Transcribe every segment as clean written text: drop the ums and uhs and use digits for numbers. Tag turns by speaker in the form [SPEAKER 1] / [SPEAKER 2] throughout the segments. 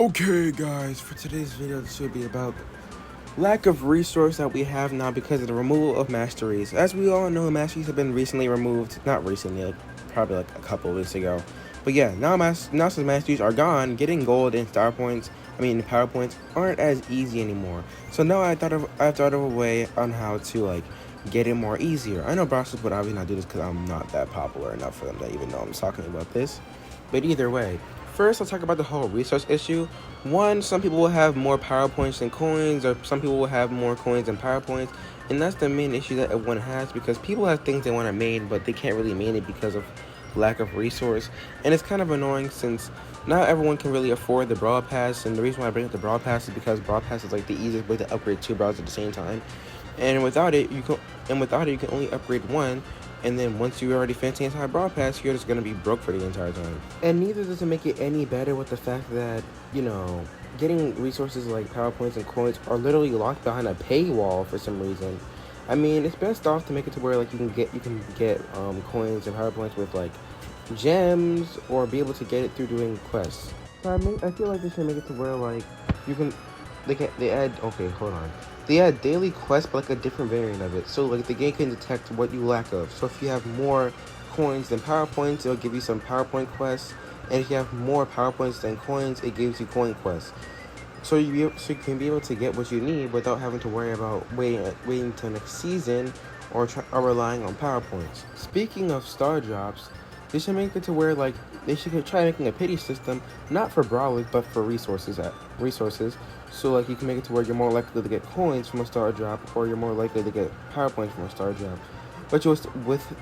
[SPEAKER 1] Okay guys, for today's video this will be about lack of resource that we have now because of the removal of masteries. As we all know, masteries have been recently removed. Not recently, probably like a couple of weeks ago. But yeah, now since masteries are gone, getting gold and power points aren't as easy anymore. So now I've thought of a way on how to like get it more easier. I know Brosters would obviously not do this because I'm not that popular enough for them to even know I'm talking about this. But either way, first, let's talk about the whole resource issue. One, some people will have more power points than coins, or some people will have more coins than power points, and that's the main issue that everyone has because people have things they want to main, but they can't really main it because of lack of resource. And it's kind of annoying since not everyone can really afford the Brawl Pass, and the reason why I bring up the Brawl Pass is because Brawl Pass is like the easiest way to upgrade two brawls at the same time. And without it, you can only upgrade one. And then once you already finish the entire Brawl Pass, you're just going to be broke for the entire time. And neither does it make it any better with the fact that, getting resources like power points and coins are literally locked behind a paywall for some reason. I mean, it's best off to make it to where like you can get coins and power points with like gems, or be able to get it through doing quests. So I feel like they should make it to where like you can they add daily quests, but like a different variant of it. So like the game can detect what you lack of. So if you have more coins than power points, it'll give you some PowerPoint quests. And if you have more power points than coins, it gives you coin quests. So you can be able to get what you need without having to worry about waiting till next season or relying on power points. Speaking of star drops, they should make it to where like they should try making a pity system, not for brawlers but for resources. So like you can make it to where you're more likely to get coins from a star drop, or you're more likely to get power points from a star drop. But you'll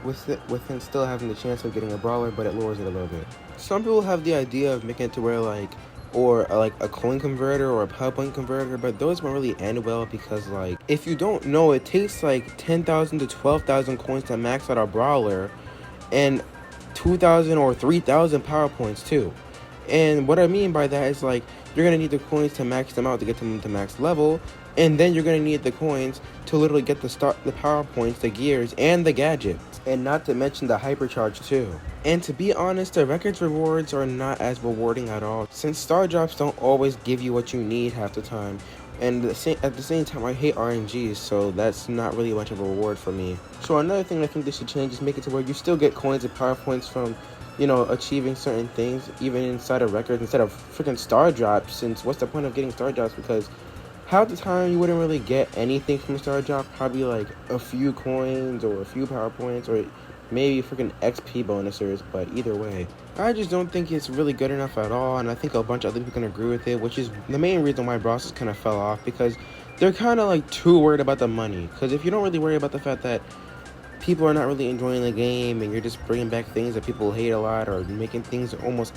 [SPEAKER 1] within still having the chance of getting a brawler, but it lowers it a little bit. Some people have the idea of making it to where like a coin converter or a power point converter, but those won't really end well because like if you don't know, it takes like 10,000 to 12,000 coins to max out a brawler, and 2,000 or 3,000 power points too. And what I mean by that is like you're gonna need the coins to max them out to get them to max level, and then you're gonna need the coins to literally get the power points, the gears, and the gadgets, and not to mention the hypercharge too. And to be honest, the records rewards are not as rewarding at all, since star drops don't always give you what you need half the time. And at the same time, I hate RNGs, so that's not really much of a reward for me. So another thing I think they should change is make it to where you still get coins and power points from, achieving certain things, even inside of records, instead of freaking star drops, since what's the point of getting star drops? Because half the time you wouldn't really get anything from a star drop, probably like a few coins or a few power points, or maybe freaking XP bonuses, but either way, I just don't think it's really good enough at all, and I think a bunch of other people can agree with it, which is the main reason why Bros kind of fell off, because they're kind of like too worried about the money. Because if you don't really worry about the fact that people are not really enjoying the game, and you're just bringing back things that people hate a lot, or making things almost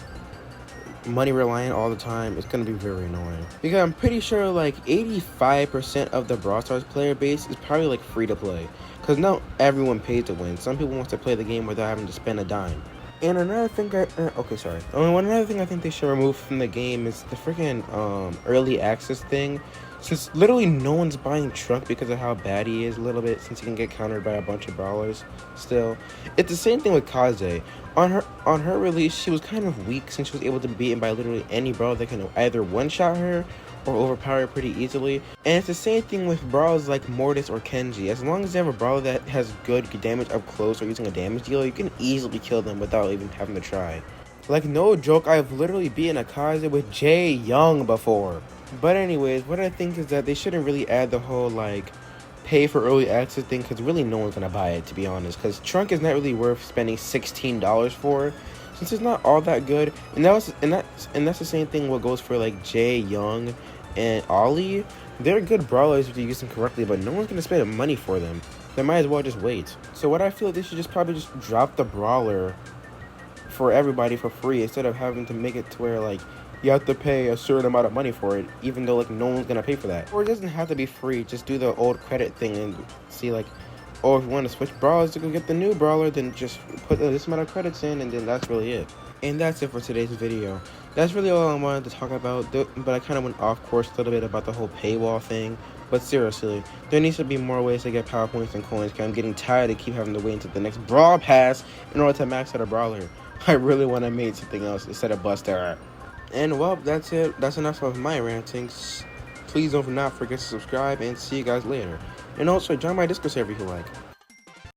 [SPEAKER 1] money reliant all the time, it's going to be very annoying. Because I'm pretty sure like 85% of the Brawl Stars player base is probably like free to play. Because not everyone pays to win. Some people want to play the game without having to spend a dime. And another thing another thing I think they should remove from the game is the freaking early access thing. Since literally no one's buying Trunk because of how bad he is a little bit, since he can get countered by a bunch of brawlers still. It's the same thing with Kaze. On her release, she was kind of weak since she was able to be beaten by literally any brawler that can either one-shot her or overpower her pretty easily. And it's the same thing with brawlers like Mortis or Kenji. As long as you have a brawler that has good damage up close or using a damage dealer, you can easily kill them without even having to try. Like, no joke, I've literally beaten a Kaze with Jae Young before. But anyways, what I think is that they shouldn't really add the whole like pay for early access thing, because really no one's gonna buy it, to be honest, because Trunk is not really worth spending $16 for, since it's not all that good. And that's the same thing what goes for like Jae Young and Ollie. They're good brawlers if you use them correctly, but no one's gonna spend money for them. They might as well just wait. So what I feel like they should probably just drop the brawler for everybody for free, instead of having to make it to where like you have to pay a certain amount of money for it, even though like no one's gonna pay for that. Or it doesn't have to be free. Just do the old credit thing and see like, oh, if you want to switch brawlers to go get the new brawler, then just put this amount of credits in, and then that's really it. And that's it for today's video. That's really all I wanted to talk about, but I kind of went off course a little bit about the whole paywall thing. But seriously, there needs to be more ways to get power points and coins, because I'm getting tired of keep having to wait until the next Brawl Pass in order to max out a brawler. I really want to make something else instead of Buster. And well, that's it. That's enough of my rantings. Please don't not forget to subscribe and see you guys later. And also join my Discord server if you like.